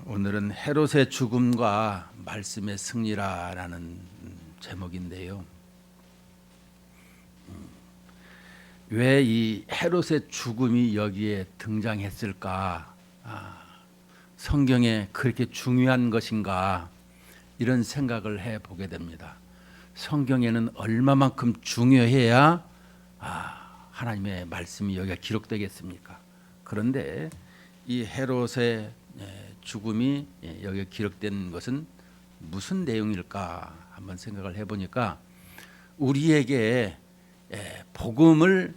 오늘은 헤롯의 죽음과 말씀의 승리라는 제목인데요. 왜 이 헤롯의 죽음이 여기에 등장했을까? 성경에 그렇게 중요한 것인가? 이런 생각을 해보게 됩니다. 성경에는 얼마만큼 중요해야 하나님의 말씀이 여기가 기록되겠습니까? 그런데 이 헤롯의 죽음이 여기에 기록된 것은 무슨 내용일까 한번 생각을 해보니까 우리에게 복음을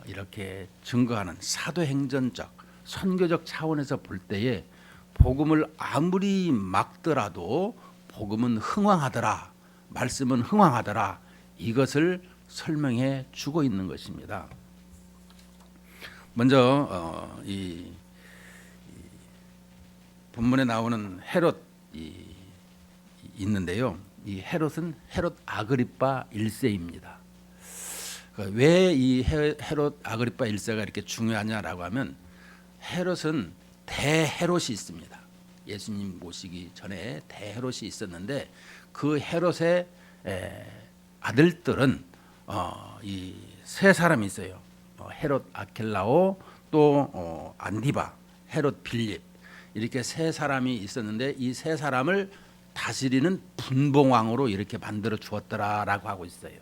이렇게 증거하는 사도행전적 선교적 차원에서 볼 때에 복음을 아무리 막더라도 복음은 흥왕하더라, 말씀은 흥왕하더라, 이것을 설명해 주고 있는 것입니다. 먼저 이 본문에 나오는 헤롯이 있는데요. 이 헤롯은 헤롯 아그리파 1세입니다. 왜 이 헤롯 아그리파 1세가 이렇게 중요하냐라고 하면 헤롯은 대헤롯이 있습니다. 예수님 모시기 전에 대헤롯이 있었는데 그 헤롯의 아들들은 이 세 사람이 있어요. 헤롯 아켈라오, 또 안디바, 헤롯 빌립, 이렇게 세 사람이 있었는데 이 세 사람을 다스리는 분봉왕으로 이렇게 만들어 주었더라라고 하고 있어요.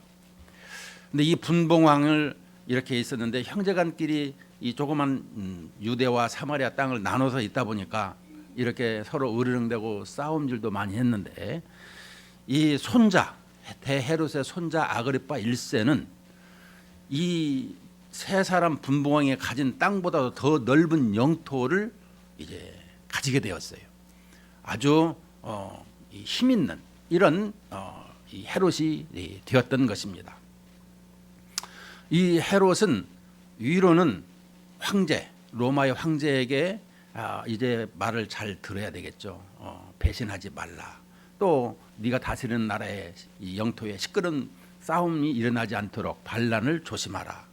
근데 이 분봉왕을 이렇게 있었는데 형제간끼리 이 조그만 유대와 사마리아 땅을 나눠서 있다 보니까 이렇게 서로 으르렁대고 싸움질도 많이 했는데 이 손자 대헤롯의 손자 아그리파 1세는 이 세 사람 분봉왕이 가진 땅보다도 더 넓은 영토를 이제 가지게 되었어요. 아주 힘 있는 이런 이 헤롯이 되었던 것입니다. 이 헤롯은 위로는 황제, 로마의 황제에게 이제 말을 잘 들어야 되겠죠. 배신하지 말라. 또 네가 다스리는 나라의 이 영토에 시끄러운 싸움이 일어나지 않도록 반란을 조심하라.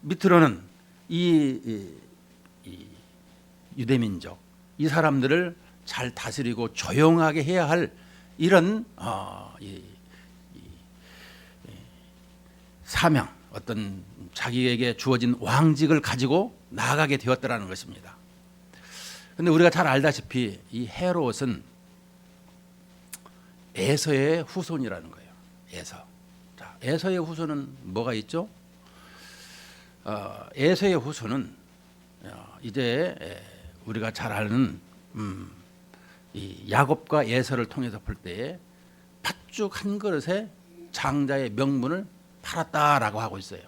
밑으로는 이 유대민족, 이 사람들을 잘 다스리고 조용하게 해야 할 이런 사명, 어떤 자기에게 주어진 왕직을 가지고 나아가게 되었다라는 것입니다. 그런데 우리가 잘 알다시피 이 헤롯은 에서의 후손이라는 거예요. 에서. 자, 에서의 후손은 뭐가 있죠? 에서의 후손은 이제 우리가 잘 아는 이 야곱과 에서를 통해서 볼 때에 팥죽 한 그릇에 장자의 명분을 팔았다라고 하고 있어요.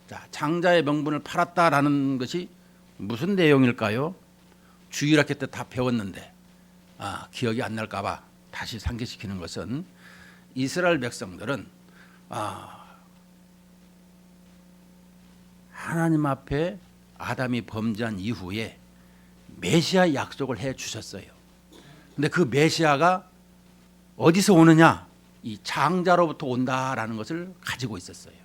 자, 장자의 명분을 팔았다라는 것이 무슨 내용일까요? 주일학교 때 다 배웠는데 기억이 안 날까봐 다시 상기시키는 것은 이스라엘 백성들은 하나님 앞에 아담이 범죄한 이후에 메시아 약속을 해 주셨어요. 근데 그 메시아가 어디서 오느냐? 이 장자로부터 온다라는 것을 가지고 있었어요.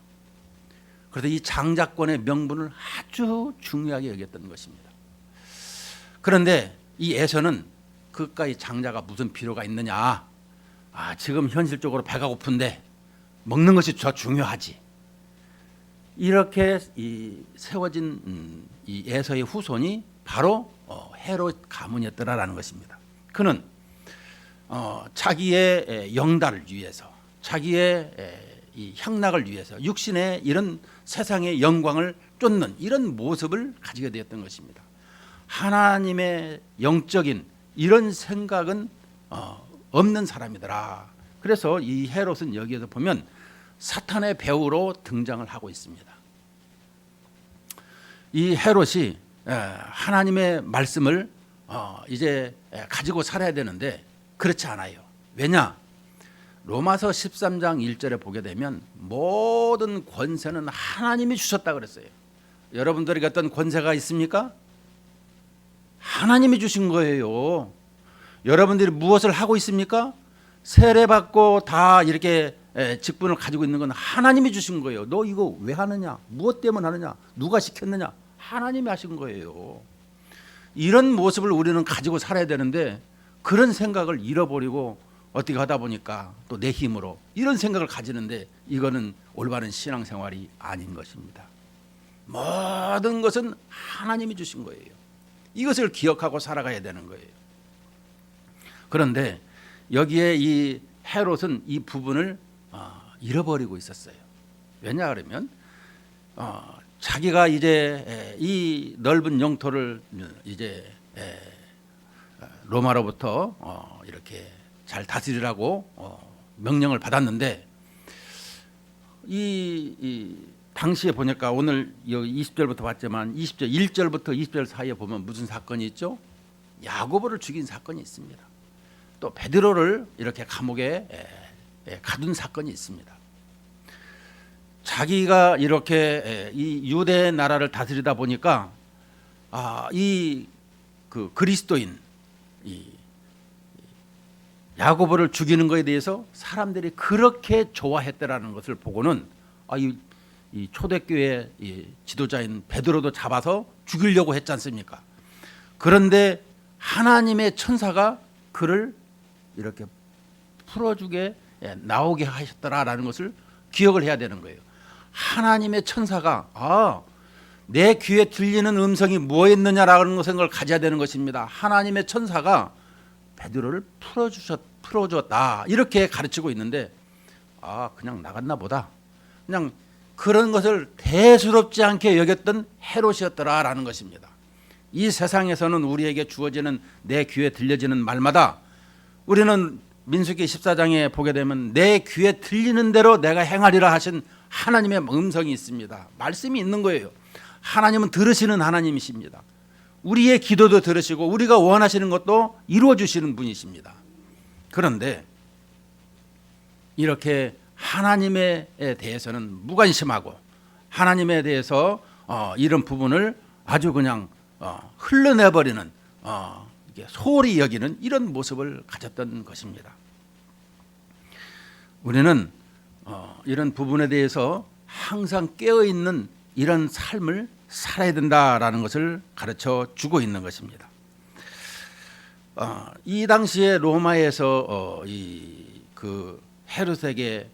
그래서 이 장자권의 명분을 아주 중요하게 여겼던 것입니다. 그런데 이 에서는 그까지 장자가 무슨 필요가 있느냐? 지금 현실적으로 배가 고픈데 먹는 것이 더 중요하지. 이렇게 세워진 이 에서의 후손이 바로 헤롯 가문이었더라라는 것입니다. 그는 자기의 영달을 위해서, 자기의 이 향락을 위해서 육신의 이런 세상의 영광을 쫓는 이런 모습을 가지게 되었던 것입니다. 하나님의 영적인 이런 생각은 없는 사람이더라. 그래서 이 헤롯은 여기에서 보면 사탄의 배우로 등장을 하고 있습니다. 이 헤롯이 하나님의 말씀을 이제 가지고 살아야 되는데 그렇지 않아요. 왜냐? 로마서 13장 1절에 보게 되면 모든 권세는 하나님이 주셨다 그랬어요. 여러분들에게 어떤 권세가 있습니까? 하나님이 주신 거예요. 여러분들이 무엇을 하고 있습니까? 세례받고 다 이렇게 직분을 가지고 있는 건 하나님이 주신 거예요. 너 이거 왜 하느냐? 무엇 때문에 하느냐? 누가 시켰느냐? 하나님이 하신 거예요. 이런 모습을 우리는 가지고 살아야 되는데 그런 생각을 잃어버리고 어떻게 하다 보니까 또 내 힘으로 이런 생각을 가지는데 이거는 올바른 신앙생활이 아닌 것입니다. 모든 것은 하나님이 주신 거예요. 이것을 기억하고 살아가야 되는 거예요. 그런데 여기에 이 헤롯은 이 부분을 잃어버리고 있었어요. 왜냐 그러면 자기가 이제 이 넓은 영토를 이제 로마로부터 이렇게 잘 다스리라고 명령을 받았는데 이 당시에 보니까 오늘 20절부터 봤지만 20절 1절부터 20절 사이에 보면 무슨 사건이 있죠? 야고보를 죽인 사건이 있습니다. 또 베드로를 이렇게 감옥에 가둔 사건이 있습니다. 자기가 이렇게 이 유대 나라를 다스리다 보니까 이 그 그리스도인 이 야고보를 죽이는 것에 대해서 사람들이 그렇게 좋아했다라는 것을 보고는 이 초대교회 이 지도자인 베드로도 잡아서 죽이려고 했지 않습니까? 그런데 하나님의 천사가 그를 이렇게 풀어주게 나오게 하셨더라라는 것을 기억을 해야 되는 거예요. 하나님의 천사가 내 귀에 들리는 음성이 뭐였느냐라는 것을 가져야 되는 것입니다. 하나님의 천사가 베드로를 풀어주었다 이렇게 가르치고 있는데 그냥 나갔나 보다. 그냥 그런 것을 대수롭지 않게 여겼던 헤롯이었더라라는 것입니다. 이 세상에서는 우리에게 주어지는 내 귀에 들려지는 말마다 우리는 민수기 14장에 보게 되면 내 귀에 들리는 대로 내가 행하리라 하신 하나님의 음성이 있습니다. 말씀이 있는 거예요. 하나님은 들으시는 하나님이십니다. 우리의 기도도 들으시고 우리가 원하시는 것도 이루어 주시는 분이십니다. 그런데 이렇게 하나님에 대해서는 무관심하고 하나님에 대해서 이런 부분을 아주 그냥 흘러내버리는 소홀히 여기는 이런 모습을 가졌던 것입니다. 우리는 이런 부분에 대해서 항상 깨어있는 이런 삶을 살아야 된다라는 것을 가르쳐 주고 있는 것입니다. 이 당시에 로마에서 그 헤롯에게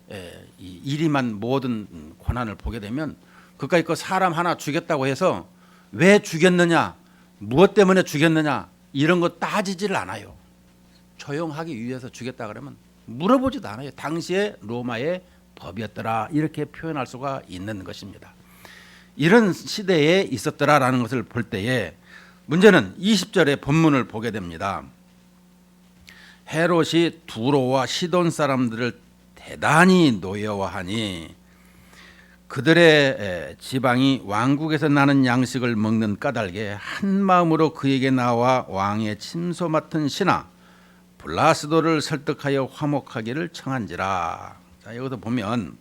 이 이림한 모든 고난을 보게 되면 그까이 그 사람 하나 죽였다고 해서 왜 죽였느냐, 무엇 때문에 죽였느냐 이런 거 따지지를 않아요. 조용하기 위해서 죽였다 그러면 물어보지도 않아요. 당시에 로마의 법이었더라 이렇게 표현할 수가 있는 것입니다. 이런 시대에 있었더라라는 것을 볼 때에 문제는 20절의 본문을 보게 됩니다. 헤롯이 두로와 시돈 사람들을 대단히 노여워하니 그들의 지방이 왕국에서 나는 양식을 먹는 까닭에 한 마음으로 그에게 나와 왕의 침소 맡은 신하 블라스도를 설득하여 화목하기를 청한지라. 자, 여기서 보면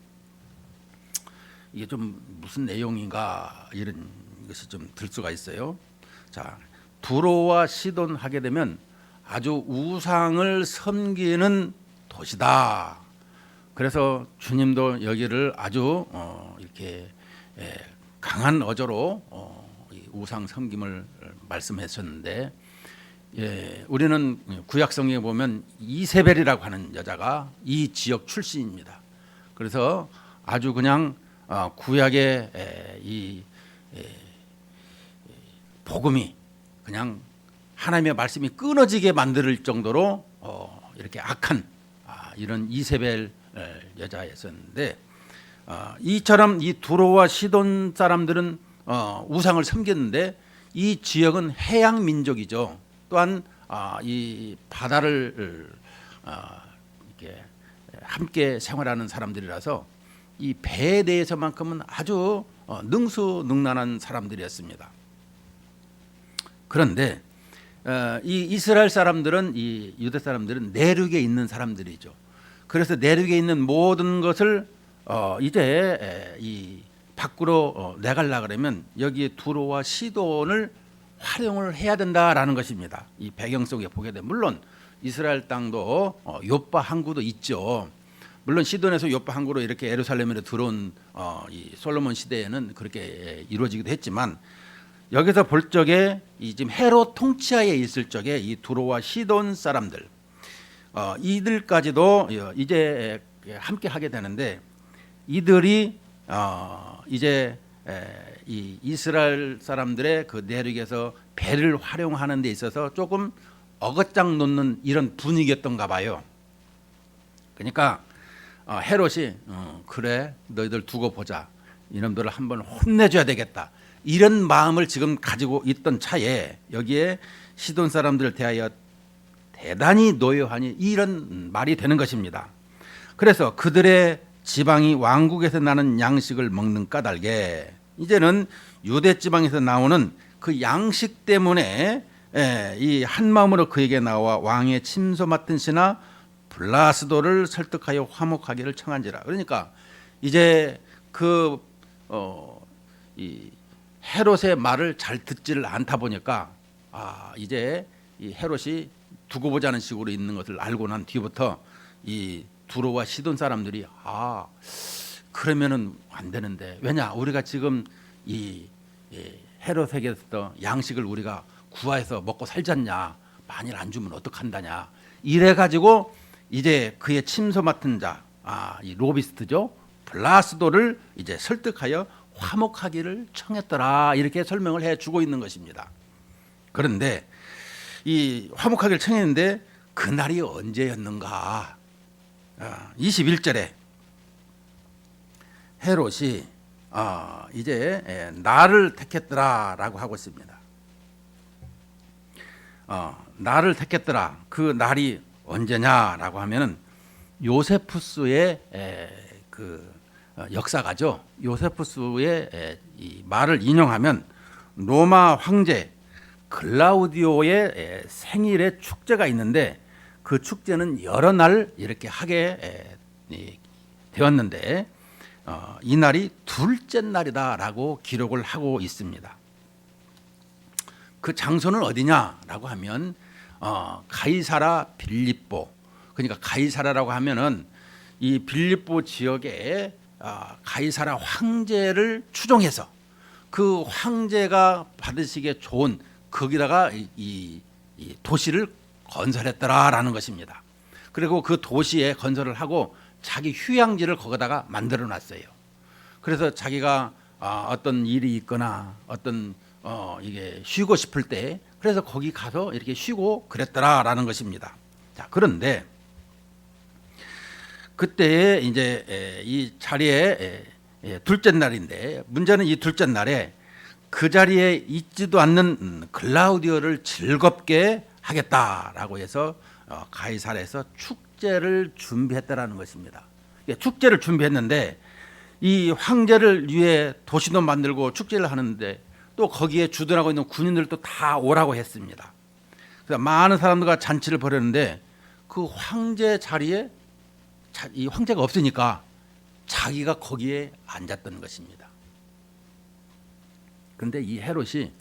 이게 좀 무슨 내용인가 이런 것이 좀 들 수가 있어요. 자, 두로와 시돈 하게 되면 아주 우상을 섬기는 도시다. 그래서 주님도 여기를 아주 이렇게 강한 어조로 우상 섬김을 말씀하셨는데, 우리는 구약 성경에 보면 이세벨이라고 하는 여자가 이 지역 출신입니다. 그래서 아주 그냥 구약의 이 복음이 그냥 하나님의 말씀이 끊어지게 만들 정도로 이렇게 악한 이런 이세벨 여자였었는데, 이처럼 이 두로와 시돈 사람들은 우상을 섬겼는데 이 지역은 해양 민족이죠. 또한 이 바다를 이렇게 함께 생활하는 사람들이라서 이 배에 대해서만큼은 아주 능수능란한 사람들이었습니다. 그런데 이 이스라엘 사람들은, 이 유대 사람들은 내륙에 있는 사람들이죠. 그래서 내륙에 있는 모든 것을 이제 이 밖으로 내갈라 그러면 여기에 두로와 시돈을 활용을 해야 된다라는 것입니다. 이 배경 속에 보게 되면 물론 이스라엘 땅도 요빠 항구도 있죠. 물론 시돈에서 요빠 항구로 이렇게 예루살렘으로 들어온 이 솔로몬 시대에는 그렇게 이루어지기도 했지만 여기서 볼 적에 이 지금 헤롯 통치하에 있을 적에 이 두로와 시돈 사람들 이들까지도 이제 함께 하게 되는데 이들이 이제 이 이스라엘 사람들의 그 내륙에서 배를 활용하는 데 있어서 조금 어긋장 놓는 이런 분위기였던가 봐요. 그러니까 헤롯이 그래 너희들 두고 보자, 이놈들을 한번 혼내줘야 되겠다, 이런 마음을 지금 가지고 있던 차에 여기에 시돈 사람들을 대하여 대단히 노여하니 이런 말이 되는 것입니다. 그래서 그들의 지방이 왕국에서 나는 양식을 먹는 까닭에 이제는 유대 지방에서 나오는 그 양식 때문에 이 한마음으로 그에게 나와 왕의 침소 맡은 신하 블라스도를 설득하여 화목하기를 청한지라. 그러니까 이제 이 헤롯의 말을 잘 듣지를 않다 보니까 이제 이 헤롯이 두고 보자는 식으로 있는 것을 알고 난 뒤부터 이 두로와 시돈 사람들이 그러면은 안 되는데, 왜냐 우리가 지금 이 헤롯에게서 양식을 우리가 구하해서 먹고 살잖냐, 만일 안 주면 어떡한다냐, 이래 가지고 이제 그의 침소 맡은 자 이 로비스트죠, 블라스도를 이제 설득하여 화목하기를 청했더라, 이렇게 설명을 해주고 있는 것입니다. 그런데 이 화목하기를 청했는데 그날이 언제였는가? 21절에 헤롯이 이제 나를 택했더라라고 하고 있습니다. 나를 택했더라, 그 날이 언제냐라고 하면은 요세푸스의 그 역사가죠. 요세푸스의 이 말을 인용하면 로마 황제 글라우디오의 생일의 축제가 있는데 그 축제는 여러 날 이렇게 하게 되었는데 이 날이 둘째 날이다라고 기록을 하고 있습니다. 그 장소는 어디냐라고 하면 가이사라 빌립보, 그러니까 가이사라라고 하면은 이 빌립보 지역에 가이사라 황제를 추종해서 그 황제가 받으시기에 좋은 거기다가 이 도시를 건설했더라라는 것입니다. 그리고 그 도시에 건설을 하고 자기 휴양지를 거기다가 만들어 놨어요. 그래서 자기가 어떤 일이 있거나 어떤 이게 쉬고 싶을 때 그래서 거기 가서 이렇게 쉬고 그랬더라라는 것입니다. 자, 그런데 그때 이제 이 자리에 둘째 날인데, 문제는 이 둘째 날에 그 자리에 있지도 않는 글라우디오를 즐겁게 하겠다라고 해서 가이사라에서 축제를 준비했다라는 것입니다. 축제를 준비했는데 이 황제를 위해 도시도 만들고 축제를 하는데 또 거기에 주둔하고 있는 군인들도 다 오라고 했습니다. 그래서 많은 사람들과 잔치를 벌였는데 그 황제 자리에 이 황제가 없으니까 자기가 거기에 앉았던 것입니다. 그런데 이 헤롯이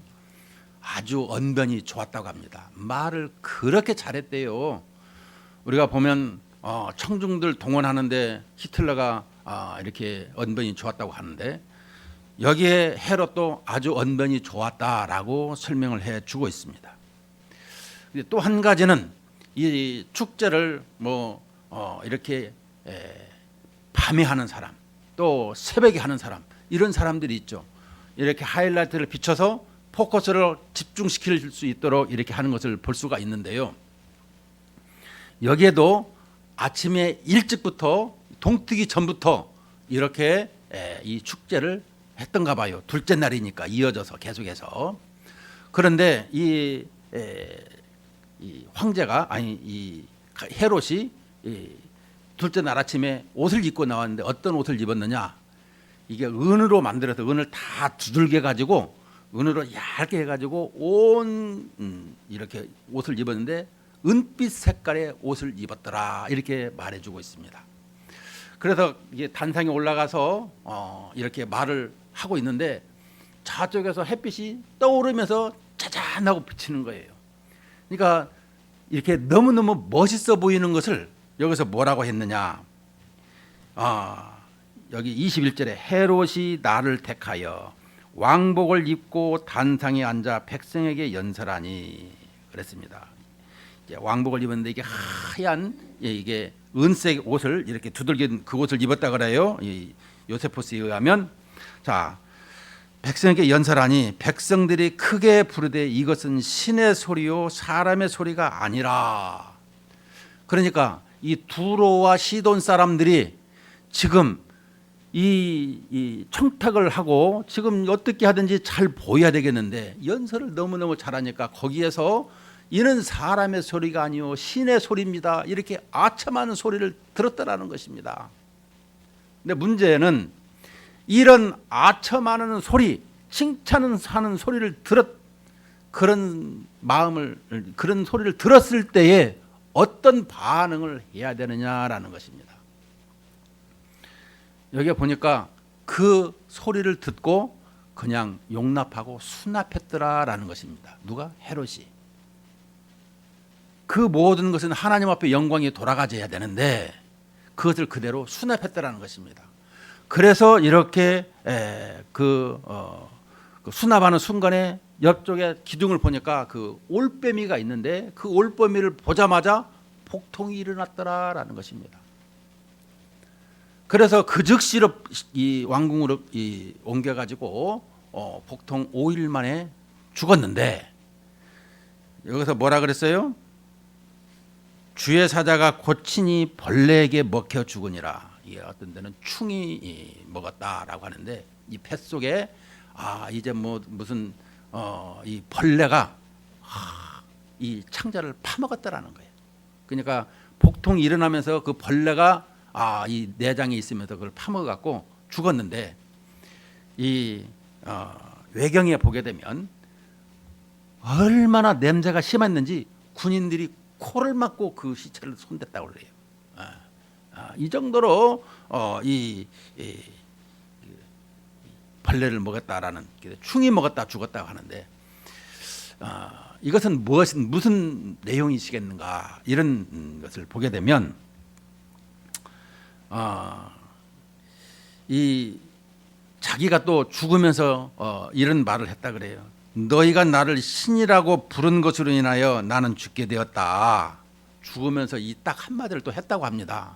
아주 언변이 좋았다고 합니다. 말을 그렇게 잘했대요. 우리가 보면 청중들 동원하는데 히틀러가 이렇게 언변이 좋았다고 하는데 여기에 헤롯도 아주 언변이 좋았다라고 설명을 해주고 있습니다. 또 한 가지는 이 축제를 이렇게 밤에 하는 사람, 또 새벽에 하는 사람, 이런 사람들이 있죠. 이렇게 하이라이트를 비춰서 포커스를 집중시킬 수 있도록 이렇게 하는 것을 볼 수가 있는데요. 여기에도 아침에 일찍부터 동뜨기 전부터 이렇게 이 축제를 했던가 봐요. 둘째 날이니까 이어져서 계속해서. 그런데 이 황제가 이 헤롯이 둘째 날 아침에 옷을 입고 나왔는데 어떤 옷을 입었느냐? 이게 은으로 만들어서 은을 다 두들겨 가지고 은으로 얇게 해가지고 온 이렇게 옷을 입었는데 은빛 색깔의 옷을 입었더라, 이렇게 말해주고 있습니다. 그래서 이게 단상에 올라가서 이렇게 말을 하고 있는데 저쪽에서 햇빛이 떠오르면서 짜잔하고 비치는 거예요. 그러니까 이렇게 너무너무 멋있어 보이는 것을 여기서 뭐라고 했느냐? 여기 21절에 헤롯이 나를 택하여 왕복을 입고 단상에 앉아 백성에게 연설하니 그랬습니다. 이제 왕복을 입었는데 이게 하얀 이게 은색 옷을 이렇게 두들긴 그 옷을 입었다 그래요. 이 요세포스에 의하면 자 백성에게 연설하니 백성들이 크게 부르되 이것은 신의 소리요 사람의 소리가 아니라. 그러니까 이 두로와 시돈 사람들이 지금 이 청탁을 하고 지금 어떻게 하든지 잘 보여야 되겠는데 연설을 너무너무 잘하니까 거기에서 이는 사람의 소리가 아니요 신의 소리입니다. 이렇게 아첨하는 소리를 들었다라는 것입니다. 근데 문제는 이런 아첨하는 소리, 칭찬하는 소리를 그런 소리를 들었을 때에 어떤 반응을 해야 되느냐라는 것입니다. 여기 보니까 그 소리를 듣고 그냥 용납하고 수납했더라라는 것입니다. 누가? 헤롯이. 그 모든 것은 하나님 앞에 영광이 돌아가져야 되는데 그것을 그대로 수납했더라는 것입니다. 그래서 이렇게 그 수납하는 순간에 옆쪽에 기둥을 보니까 그 올빼미가 있는데 그 올빼미를 보자마자 복통이 일어났더라라는 것입니다. 그래서 그 즉시로 이 왕궁으로 옮겨가지고 복통 5일 만에 죽었는데 여기서 뭐라 그랬어요? 주의 사자가 고치니 벌레에게 먹혀 죽으니라. 이게 어떤 데는 충이 먹었다라고 하는데 이 뱃 속에 이제 뭐 무슨 이 벌레가 이 창자를 파먹었다라는 거예요. 그러니까 복통이 일어나면서 그 벌레가 이 내장에 있으면서 그걸 파먹어갖고 죽었는데 이 외경에 보게 되면 얼마나 냄새가 심했는지 군인들이 코를 막고 그 시체를 손댔다고 그래요. 이 정도로 이 벌레를 먹었다라는 충이 먹었다 죽었다고 하는데 이것은 무슨 내용이시겠는가 이런 것을 보게 되면 이 자기가 또 죽으면서 이런 말을 했다 그래요. 너희가 나를 신이라고 부른 것으로 인하여 나는 죽게 되었다. 죽으면서 이 딱 한마디를 또 했다고 합니다.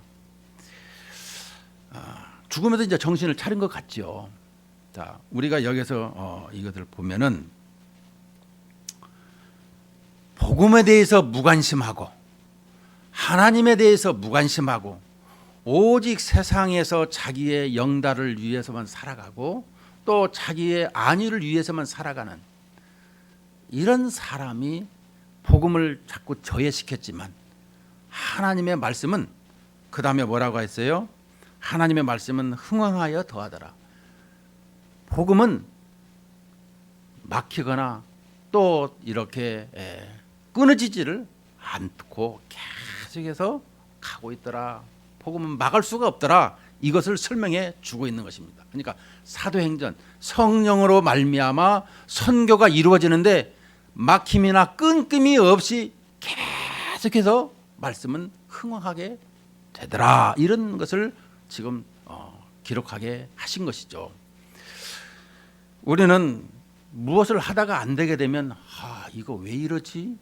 죽으면서 이제 정신을 차린 것 같죠. 자, 우리가 여기서 이것을 보면은 복음에 대해서 무관심하고 하나님에 대해서 무관심하고 오직 세상에서 자기의 영달을 위해서만 살아가고 또 자기의 안위를 위해서만 살아가는 이런 사람이 복음을 자꾸 저해시켰지만 하나님의 말씀은 그 다음에 뭐라고 했어요? 하나님의 말씀은 흥왕하여 더하더라. 복음은 막히거나 또 이렇게 끊어지지를 않고 계속해서 가고 있더라. 복음은 막을 수가 없더라. 이것을 설명해 주고 있는 것입니다. 그러니까 사도행전 성령으로 말미암아 선교가 이루어지는데 막힘이나 끊김이 없이 계속해서 말씀은 흥황하게 되더라. 이런 것을 지금 기록하게 하신 것이죠. 우리는 무엇을 하다가 안 되게 되면 이거 왜 이러지?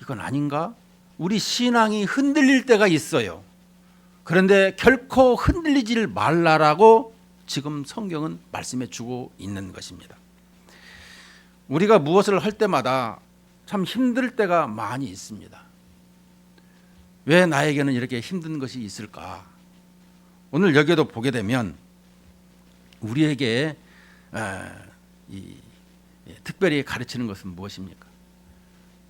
이건 아닌가? 우리 신앙이 흔들릴 때가 있어요. 그런데 결코 흔들리지를 말라라고 지금 성경은 말씀해 주고 있는 것입니다. 우리가 무엇을 할 때마다 참 힘들 때가 많이 있습니다. 왜 나에게는 이렇게 힘든 것이 있을까? 오늘 여기에도 보게 되면 우리에게 특별히 가르치는 것은 무엇입니까?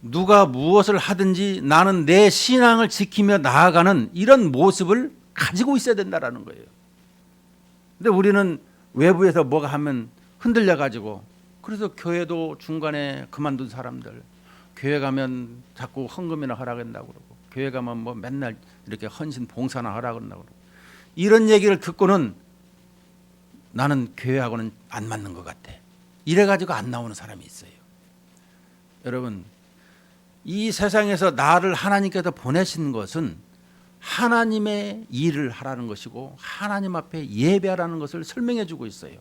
누가 무엇을 하든지 나는 내 신앙을 지키며 나아가는 이런 모습을 가지고 있어야 된다라는 거예요. 근데 우리는 외부에서 뭐가 하면 흔들려 가지고 그래서 교회도 중간에 그만둔 사람들, 교회 가면 자꾸 헌금이나 하라 한다고 그러고 교회 가면 뭐 맨날 이렇게 헌신 봉사나 하라 그런다고 그러고 이런 얘기를 듣고는 나는 교회하고는 안 맞는 것 같아. 이래 가지고 안 나오는 사람이 있어요. 여러분, 이 세상에서 나를 하나님께서 보내신 것은 하나님의 일을 하라는 것이고 하나님 앞에 예배하라는 것을 설명해 주고 있어요.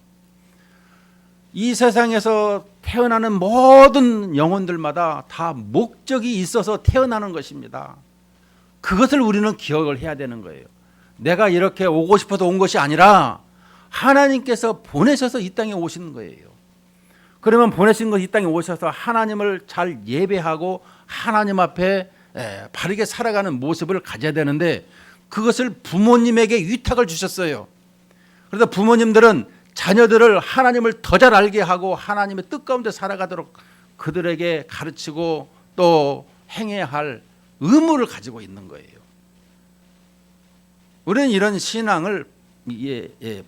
이 세상에서 태어나는 모든 영혼들마다 다 목적이 있어서 태어나는 것입니다. 그것을 우리는 기억을 해야 되는 거예요. 내가 이렇게 오고 싶어서 온 것이 아니라 하나님께서 보내셔서 이 땅에 오신 거예요. 그러면 보내신 것 이 땅에 오셔서 하나님을 잘 예배하고 하나님 앞에 바르게 살아가는 모습을 가져야 되는데 그것을 부모님에게 위탁을 주셨어요. 그래서 부모님들은 자녀들을 하나님을 더 잘 알게 하고 하나님의 뜻 가운데 살아가도록 그들에게 가르치고 또 행해야 할 의무를 가지고 있는 거예요. 우리는 이런 신앙을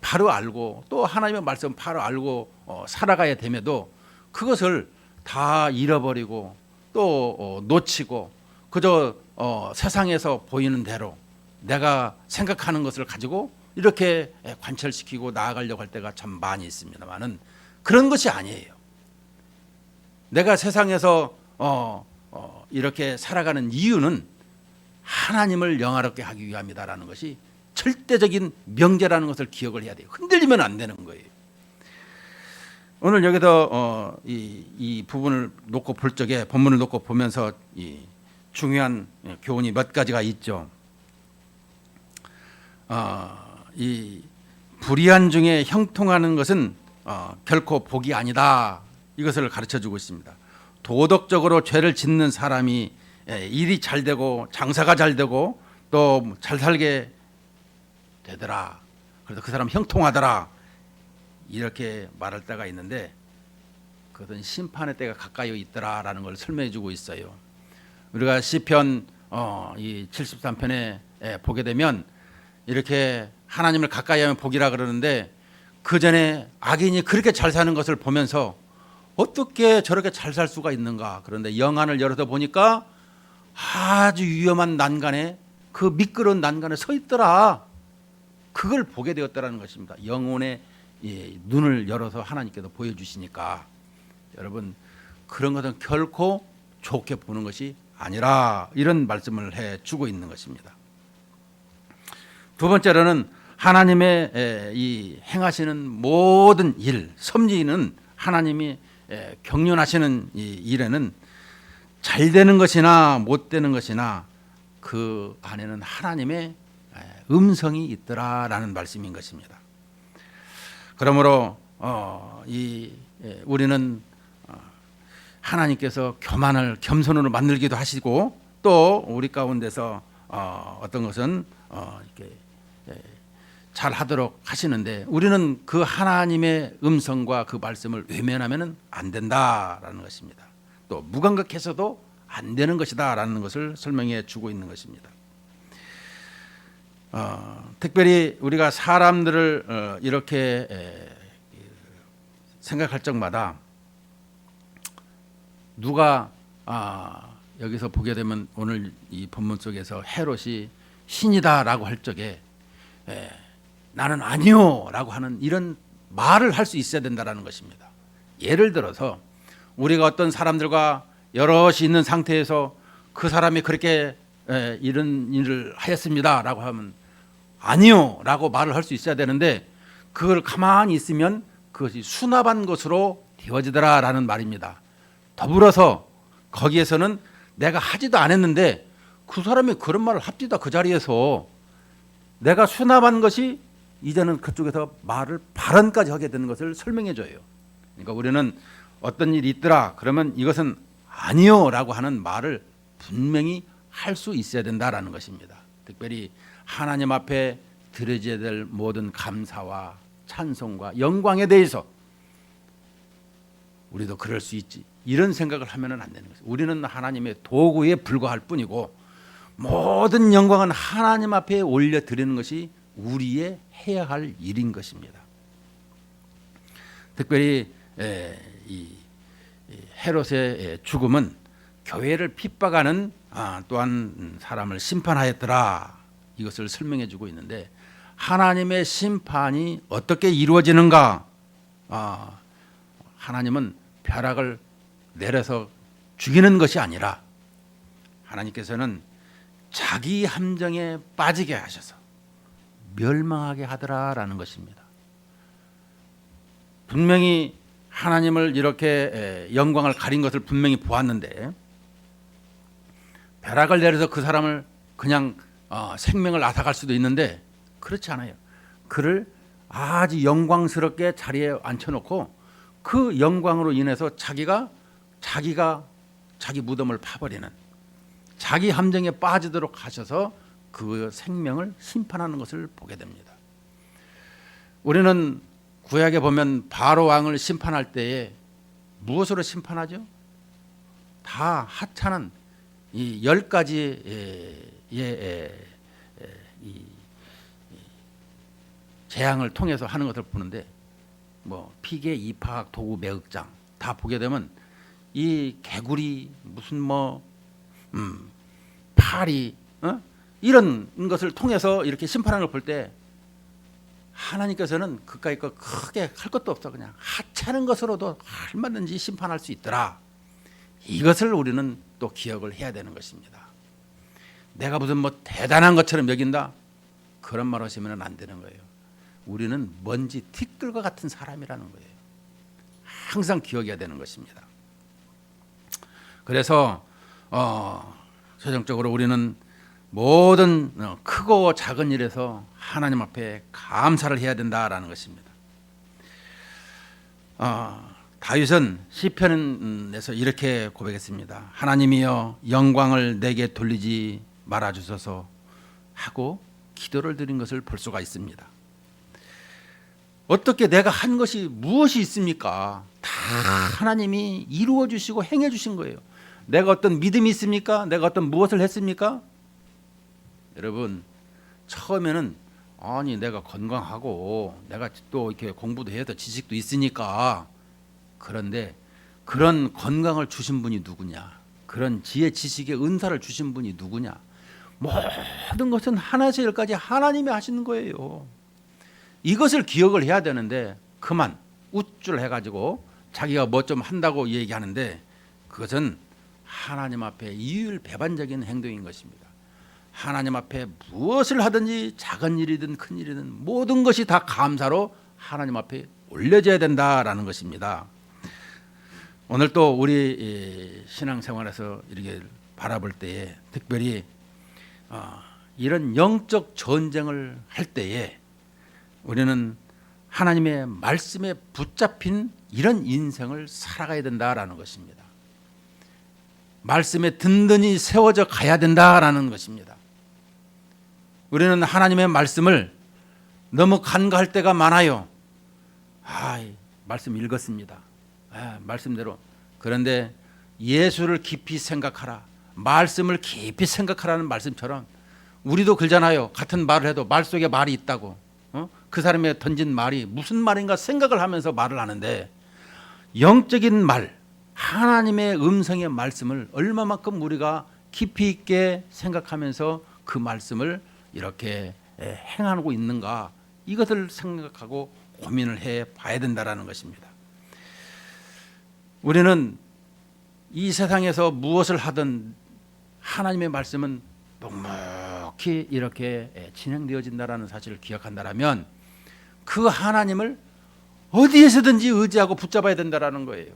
바로 알고 또 하나님의 말씀 바로 알고 살아가야 됨에도 그것을 다 잃어버리고 또 놓치고 그저 세상에서 보이는 대로 내가 생각하는 것을 가지고 이렇게 관철시키고 나아가려고 할 때가 참 많이 있습니다만은 그런 것이 아니에요. 내가 세상에서 이렇게 살아가는 이유는 하나님을 영화롭게 하기 위함이다라는 것이 절대적인 명제라는 것을 기억을 해야 돼요. 흔들리면 안 되는 거예요. 오늘 여기서 이 부분을 놓고 볼 적에 본문을 놓고 보면서 이 중요한 교훈이 몇 가지가 있죠. 이 불의한 중에 형통하는 것은 결코 복이 아니다. 이것을 가르쳐주고 있습니다. 도덕적으로 죄를 짓는 사람이 일이 잘 되고 장사가 잘 되고 또 잘 살게 되더라. 그래서 그 사람 형통하더라. 이렇게 말할 때가 있는데 그것은 심판의 때가 가까이 있더라라는 걸 설명해주고 있어요. 우리가 시편 이 73편에 보게 되면 이렇게 하나님을 가까이 하면 복이라 그러는데 그 전에 악인이 그렇게 잘 사는 것을 보면서 어떻게 저렇게 잘 살 수가 있는가. 그런데 영안을 열어서 보니까 아주 위험한 난간에 그 미끄러운 난간에 서 있더라. 그걸 보게 되었다라는 것입니다. 영혼의 눈을 열어서 하나님께서 보여주시니까 여러분 그런 것은 결코 좋게 보는 것이 아니라 이런 말씀을 해주고 있는 것입니다. 두 번째로는 하나님의 이 행하시는 모든 일, 섭리는 하나님이 경륜하시는 이 일에는 잘 되는 것이나 못 되는 것이나 그 안에는 하나님의 음성이 있더라라는 말씀인 것입니다. 그러므로 우리는 하나님께서 교만을 겸손으로 만들기도 하시고 또 우리 가운데서 어떤 것은 이렇게 잘 하도록 하시는데 우리는 그 하나님의 음성과 그 말씀을 외면하면 안 된다라는 것입니다. 또 무감각해서도 안 되는 것이다라는 것을 설명해 주고 있는 것입니다. 특별히 우리가 사람들을 이렇게 생각할 적마다 누가 여기서 보게 되면 오늘 이 본문 속에서 헤롯이 신이다라고 할 적에 나는 아니요라고 하는 이런 말을 할 수 있어야 된다라는 것입니다. 예를 들어서 우리가 어떤 사람들과 여럿이 있는 상태에서 그 사람이 그렇게 이런 일을 하였습니다라고 하면 아니요라고 말을 할 수 있어야 되는데 그걸 가만히 있으면 그것이 수납한 것으로 되어지더라라는 말입니다. 더불어서 거기에서는 내가 하지도 않았는데 그 사람이 그런 말을 합디다 그 자리에서 내가 수납한 것이 이제는 그쪽에서 말을 발언까지 하게 되는 것을 설명해 줘요. 그러니까 우리는 어떤 일이 있더라 그러면 이것은 아니요라고 하는 말을 분명히 할 수 있어야 된다라는 것입니다. 특별히 하나님 앞에 드려져야 될 모든 감사와 찬송과 영광에 대해서 우리도 그럴 수 있지 이런 생각을 하면 안 되는 것입니다. 우리는 하나님의 도구에 불과할 뿐이고 모든 영광은 하나님 앞에 올려드리는 것이 우리의 해야 할 일인 것입니다. 특별히 이 헤롯의 죽음은 교회를 핍박하는 또한 사람을 심판하였더라 이것을 설명해 주고 있는데 하나님의 심판이 어떻게 이루어지는가. 하나님은 벼락을 내려서 죽이는 것이 아니라 하나님께서는 자기 함정에 빠지게 하셔서 멸망하게 하더라라는 것입니다. 분명히 하나님을 이렇게 영광을 가린 것을 분명히 보았는데 벼락을 내려서 그 사람을 그냥 생명을 앗아갈 수도 있는데 그렇지 않아요. 그를 아주 영광스럽게 자리에 앉혀놓고 그 영광으로 인해서 자기가 자기 무덤을 파버리는, 자기 함정에 빠지도록 하셔서 그 생명을 심판하는 것을 보게 됩니다. 우리는 구약에 보면 바로 왕을 심판할 때에 무엇으로 심판하죠? 다 하찮은 이 10가지 재앙을 통해서 하는 것을 보는데 뭐 피계, 이파학, 도구, 매흑장 다 보게 되면 이 개구리 무슨 파리 이런 것을 통해서 이렇게 심판하는 걸 볼 때 하나님께서는 그까이 거 크게 할 것도 없어. 그냥 하찮은 것으로도 얼마든지 심판할 수 있더라. 이것을 우리는 또 기억을 해야 되는 것입니다. 내가 무슨 대단한 것처럼 여긴다, 그런 말 하시면 안 되는 거예요. 우리는 먼지 티끌과 같은 사람이라는 거예요. 항상 기억해야 되는 것입니다. 그래서 최종적으로 우리는 모든 크고 작은 일에서 하나님 앞에 감사를 해야 된다라는 것입니다. 다윗은 시편에서 이렇게 고백했습니다. 하나님이여 영광을 내게 돌리지 말아 주소서 하고 기도를 드린 것을 볼 수가 있습니다. 어떻게 내가 한 것이 무엇이 있습니까? 다 하나님이 이루어 주시고 행해 주신 거예요. 내가 어떤 믿음이 있습니까? 내가 어떤 무엇을 했습니까? 여러분, 처음에는 아니 내가 건강하고 내가 또 이렇게 공부도 해서 지식도 있으니까, 그런데 그런 건강을 주신 분이 누구냐? 그런 지혜 지식의 은사를 주신 분이 누구냐? 모든 것은 하나에서 열까지 하나님이 하시는 거예요. 이것을 기억을 해야 되는데 그만 우쭐해가지고 자기가 뭐 좀 한다고 얘기하는데 그것은 하나님 앞에 이율배반적인 행동인 것입니다. 하나님 앞에 무엇을 하든지 작은 일이든 큰 일이든 모든 것이 다 감사로 하나님 앞에 올려져야 된다라는 것입니다. 오늘 또 우리 신앙생활에서 이렇게 바라볼 때에 특별히 이런 영적 전쟁을 할 때에 우리는 하나님의 말씀에 붙잡힌 이런 인생을 살아가야 된다라는 것입니다. 말씀에 든든히 세워져 가야 된다라는 것입니다. 우리는 하나님의 말씀을 너무 간과할 때가 많아요. 말씀 읽었습니다. 말씀대로. 그런데 예수를 깊이 생각하라, 말씀을 깊이 생각하라는 말씀처럼 우리도 그러잖아요. 같은 말을 해도 말 속에 말이 있다고. 그 사람이 던진 말이 무슨 말인가 생각을 하면서 말을 하는데, 영적인 말, 하나님의 음성의 말씀을 얼마만큼 우리가 깊이 있게 생각하면서 그 말씀을 이렇게 행하고 있는가, 이것을 생각하고 고민을 해 봐야 된다라는 것입니다. 우리는 이 세상에서 무엇을 하든 하나님의 말씀은 묵묵히 이렇게 진행되어진다라는 사실을 기억한다면 그 하나님을 어디에서든지 의지하고 붙잡아야 된다라는 거예요.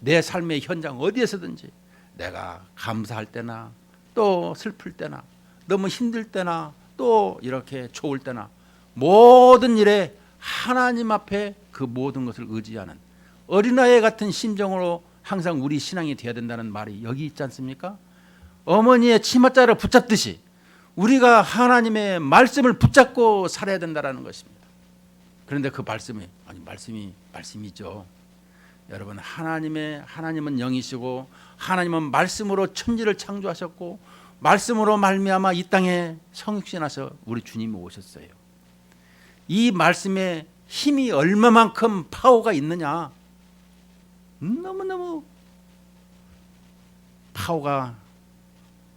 내 삶의 현장 어디에서든지, 내가 감사할 때나 또 슬플 때나 너무 힘들 때나 또 이렇게 좋을 때나 모든 일에 하나님 앞에 그 모든 것을 의지하는 어린아이 같은 심정으로 항상 우리 신앙이 되어야 된다는 말이 여기 있지 않습니까? 어머니의 치맛자를 붙잡듯이 우리가 하나님의 말씀을 붙잡고 살아야 된다는 것입니다. 그런데 그 말씀이죠. 여러분, 하나님은 영이시고 하나님은 말씀으로 천지를 창조하셨고 말씀으로 말미암아 이 땅에 성육신하셔 우리 주님이 오셨어요. 이 말씀에 힘이 얼마만큼 파워가 있느냐, 너무너무 파워가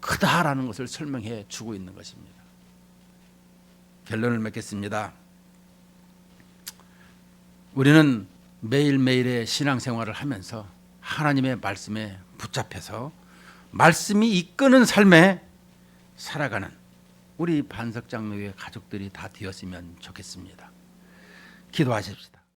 크다라는 것을 설명해 주고 있는 것입니다. 결론을 맺겠습니다. 우리는 매일매일의 신앙생활을 하면서 하나님의 말씀에 붙잡혀서 말씀이 이끄는 삶에 살아가는 우리 반석장로의 가족들이 다 되었으면 좋겠습니다. 기도하십시다.